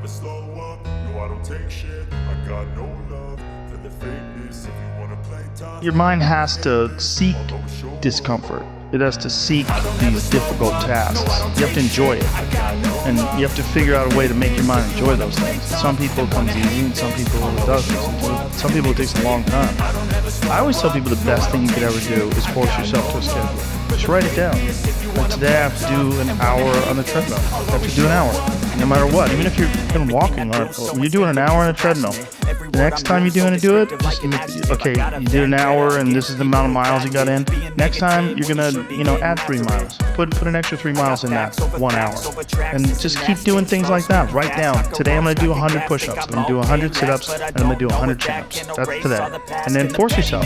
slow up, no I don't take shit. I got no love for the fakeness. If you wanna play tough, Your mind has to seek discomfort. It has to seek these difficult tasks. You have to enjoy it. And you have to figure out a way to make your mind enjoy those things. Some people it comes easy, and some people it doesn't. Some people it takes a long time. I always tell people the best thing you could ever do is force yourself to a schedule. Just write it down. Like today I have to do an hour on the treadmill. I have to do an hour, no matter what. Even if you're walking, or when you're doing an hour on a treadmill, the next time you're going to do it, just, okay, you did an hour and this is the amount of miles you got in. Next time you're going to, add 3 miles. Put an extra 3 miles in that 1 hour. And just keep doing things like that. Write down, today I'm going to do 100 push-ups, I'm going to do 100 sit-ups, and I'm going to do 100 chin-ups. That's today. And then force yourself.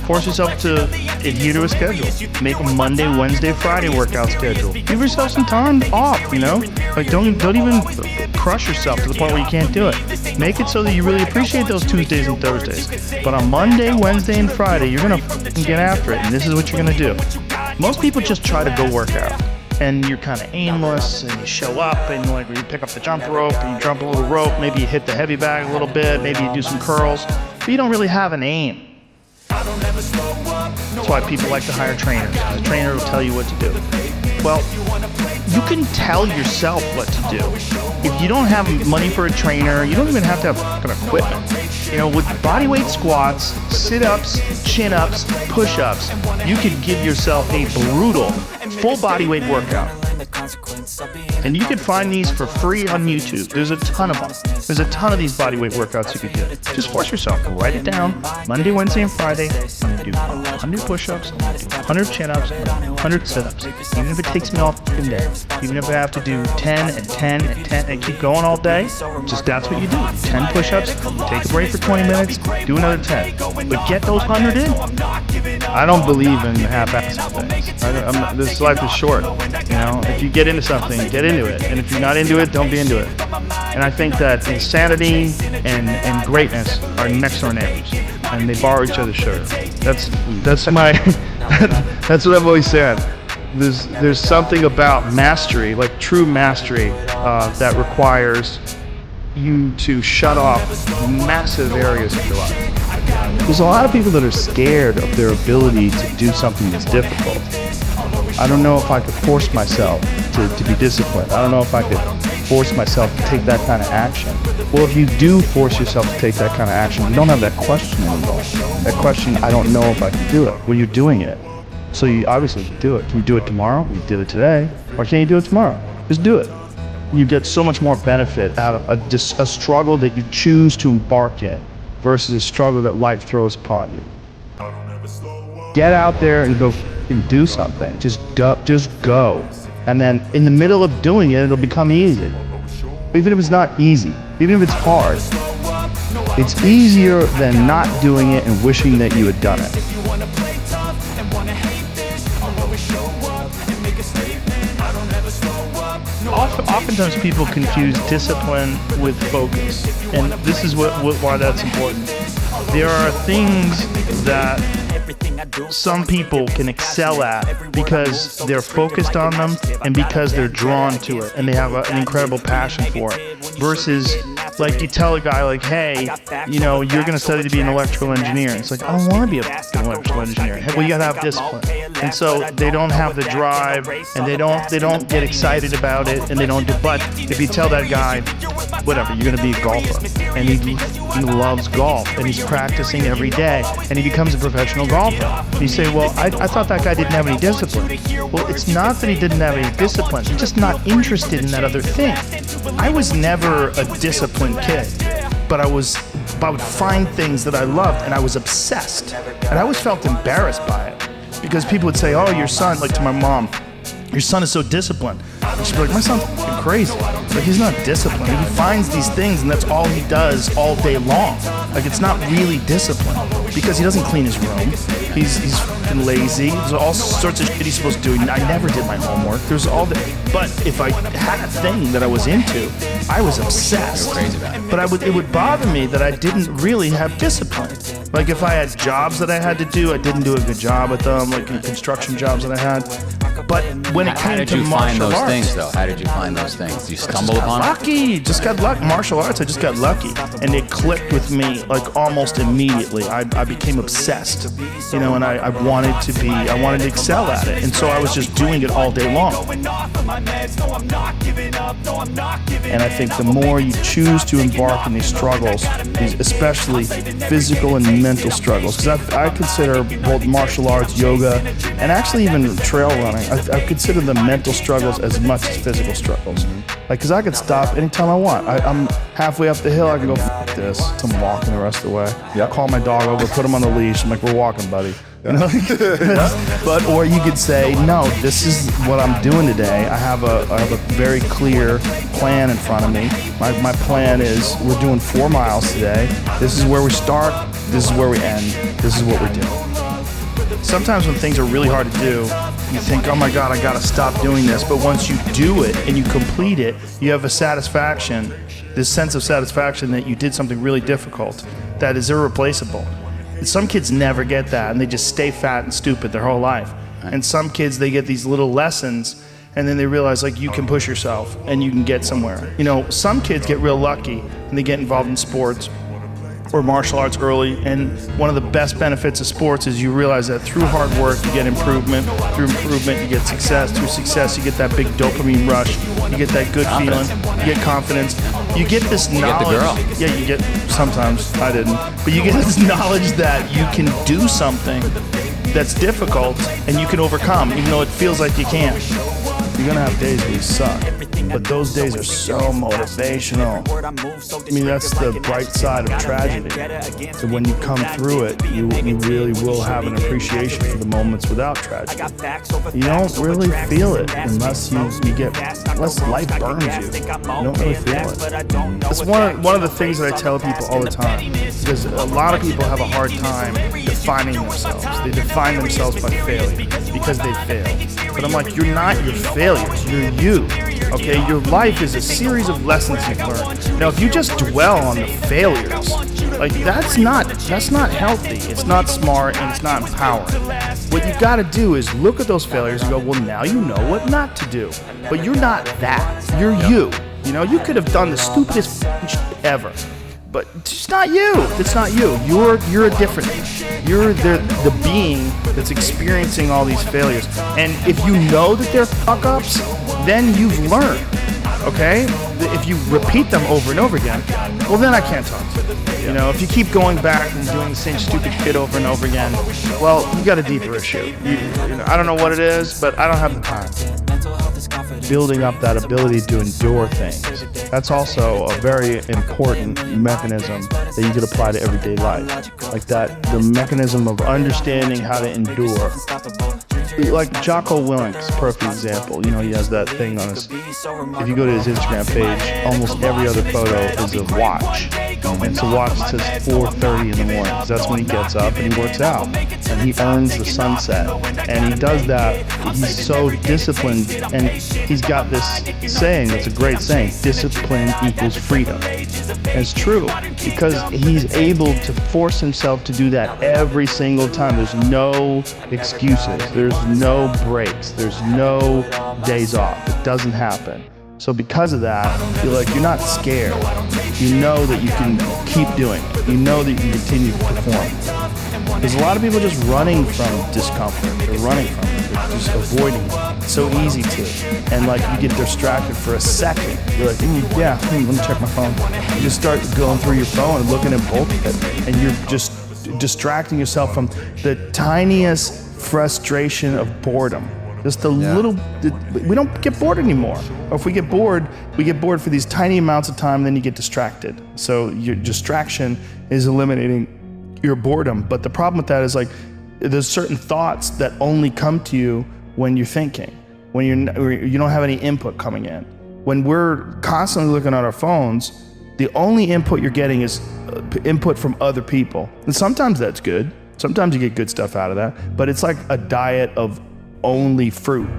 Force yourself to adhere to a schedule. Make a Monday, Wednesday, Friday workout schedule. Give yourself some time off, Like don't even crush yourself to the point where you can't do it. Make it so that you really appreciate those Tuesdays and Thursdays. But on Monday, Wednesday, and Friday, you're going to get after it, and this is what you're going to do. Most people just try to go work out, and you're kind of aimless, and you show up, and you pick up the jump rope, and you jump a little rope, maybe you hit the heavy bag a little bit, maybe you do some curls, but you don't really have an aim. That's why people like to hire trainers. The trainer will tell you what to do. Well, you can tell yourself what to do. If you don't have money for a trainer, you don't even have to have fucking equipment. With bodyweight squats, sit-ups, chin-ups, push-ups, you could give yourself a brutal full bodyweight workout. And you can find these for free on YouTube. There's a ton of them. There's a ton of these bodyweight workouts you could do. Just force yourself. Write it down. Monday, Wednesday, and Friday, I'm going to do 100 push-ups, I'm going to do 100 chin-ups, 100 sit-ups. Even if it takes me all fucking day. Even if I have to do 10 and 10 and 10 and keep going all day, just that's what you do. 10 push-ups, take a break for 20 minutes, do another 10. But get those 100 in. I don't believe in half-assed things. This life is short. If you get into something, get into it. And if you're not into it, don't be into it. And I think that insanity and greatness are next door neighbors, and they borrow each other's sugar. That's my that's what I've always said. There's something about mastery, like true mastery, that requires you to shut off massive areas of your life. There's a lot of people that are scared of their ability to do something that's difficult. I don't know if I could force myself to be disciplined. I don't know if I could force myself to take that kind of action. Well, if you do force yourself to take that kind of action, you don't have that question anymore. That question, I don't know if I can do it. Well, you're doing it. So you obviously can do it. Can you do it tomorrow? You did it today. Why can't you do it tomorrow? Just do it. You get so much more benefit out of a struggle that you choose to embark in versus a struggle that life throws upon you. Get out there and go and do something. Just go. And then in the middle of doing it, it'll become easy. Even if it's not easy, even if it's hard, it's easier than not doing it and wishing that you had done it. Oftentimes people confuse discipline with focus, and this is why that's important. There are things that some people can excel at because they're focused on them and because they're drawn to it and they have an incredible passion for it, versus like you tell a guy like, hey, you're going to study to be an electrical engineer. It's like, I don't want to be an electrical engineer. Well, you got to have discipline. And so they don't have the drive, and they don't get excited about it, and they don't do. But if you tell that guy, whatever, you're going to be a golfer, and he loves golf, and he's practicing every day, and he becomes a professional golfer. And you say, well, I thought that guy didn't have any discipline. Well, it's not that he didn't have any discipline. He's just not interested in that other thing. I was never a disciplined kid, but I would find things that I loved, and I was obsessed. And I always felt embarrassed by it, because people would say, oh, your son, like to my mom, your son is so disciplined. And she'd be like, my son's fucking crazy. Like, he's not disciplined. He finds these things, and that's all he does all day long. Like, it's not really discipline, because he doesn't clean his room. He's fucking lazy. There's all sorts of shit he's supposed to do. I never did my homework. There's all the. But if I had a thing that I was into, I was obsessed. But it would bother me that I didn't really have discipline. Like, if I had jobs that I had to do, I didn't do a good job at them. Like construction jobs that I had, But when it How came did to you find martial those arts, things, though? How did you find those things? You stumbled upon them? lucky. Just got lucky. Martial arts, I just got lucky. And it clicked with me like almost immediately. I became obsessed, you know, and I wanted to excel at it. And so I was just doing it all day long. And I think the more you choose to embark in these struggles, especially physical and mental struggles, because I consider both martial arts, yoga, and actually even trail running, I consider the mental struggles as much as physical struggles. Like, because I could stop anytime I want. I'm halfway up the hill, I can go, F this. So I'm walking the rest of the way. I call my dog over, put him on the leash. I'm like, we're walking, buddy. You know? But, or you could say, no, this is what I'm doing today. I have a very clear plan in front of me. My plan is we're doing 4 miles today. This is where we start. This is where we end. This is what we're doing. Sometimes when things are really hard to do, you think, oh my God, I gotta stop doing this. But once you do it and you complete it, you have a satisfaction, this sense of satisfaction that you did something really difficult that is irreplaceable. Some kids never get that and they just stay fat and stupid their whole life. And some kids, they get these little lessons and then they realize like you can push yourself and you can get somewhere. You know, some kids get real lucky and they get involved in sports or martial arts early, and one of the best benefits of sports is you realize that through hard work you get improvement, through improvement you get success, through success you get that big dopamine rush, you get that good feeling, you get confidence, you get this knowledge. You get the girl. Yeah, you get, sometimes, I didn't, but you get this knowledge that you can do something that's difficult and you can overcome, even though it feels like you can't. You're gonna have days where you suck, but those days are so motivational. I mean, that's the bright side of tragedy. So when you come through it, you really will have an appreciation for the moments without tragedy. You don't really feel it unless life burns you. You don't really feel it. It's one of the things that I tell people all the time, because a lot of people have a hard time defining themselves. They define themselves by failure because they fail. But I'm like, you're not your failures, you're you. Okay, your life is a series of lessons you've learned. Now, if you just dwell on the failures, like that's not healthy. It's not smart and it's not empowering. What you got to do is look at those failures and go, well, now you know what not to do. But you're not that. You're you. You know, you could have done the stupidest shit ever, but it's not you. It's not you. You're a different. You're the being that's experiencing all these failures. And if you know that they're fuck-ups, then you've learned, okay? If you repeat them over and over again, well, then I can't talk to you. You know, if you keep going back and doing the same stupid shit over and over again, well, you got a deeper issue. I don't know what it is, but I don't have the time. Building up that ability to endure things. That's also a very important mechanism that you could apply to everyday life. Like that, the mechanism of understanding how to endure. Like Jocko Willink's perfect example. You know, he has that thing on his, if you go to his Instagram page, almost every other photo is a watch. And it's a watch that says 4:30 in the morning, because that's when he gets up and he works out. And he earns the sunset. And he does that, he's so disciplined, and he's got this saying, that's a great saying, discipline equals freedom. And it's true, because he's able to force himself to do that every single time. There's no excuses, there's no breaks, there's no days off. It doesn't happen. So because of that, you're not scared. You know that you can keep doing it. You know that you can continue to perform. There's a lot of people just running from discomfort. They're running from it. They're just avoiding it. It's so easy to. And like you get distracted for a second. You're like, let me check my phone. You just start going through your phone and looking at both of it. And you're just distracting yourself from the tiniest frustration of boredom. Just a little, we don't get bored anymore. Or if we get bored for these tiny amounts of time, then you get distracted. So your distraction is eliminating your boredom. But the problem with that is like, there's certain thoughts that only come to you when you're thinking, when you don't have any input coming in. When we're constantly looking at our phones, the only input you're getting is input from other people. And sometimes that's good. Sometimes you get good stuff out of that, but it's like a diet of only fruit.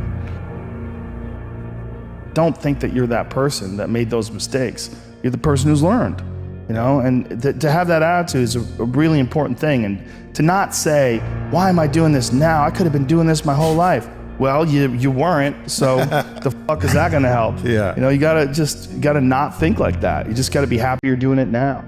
Don't think that you're that person that made those mistakes. You're the person who's learned, you know, and to have that attitude is a really important thing. And to not say, why am I doing this now? I could have been doing this my whole life. Well, you weren't, so the fuck is that gonna help? Yeah. You know, you gotta not think like that. You just gotta be happy you're doing it now.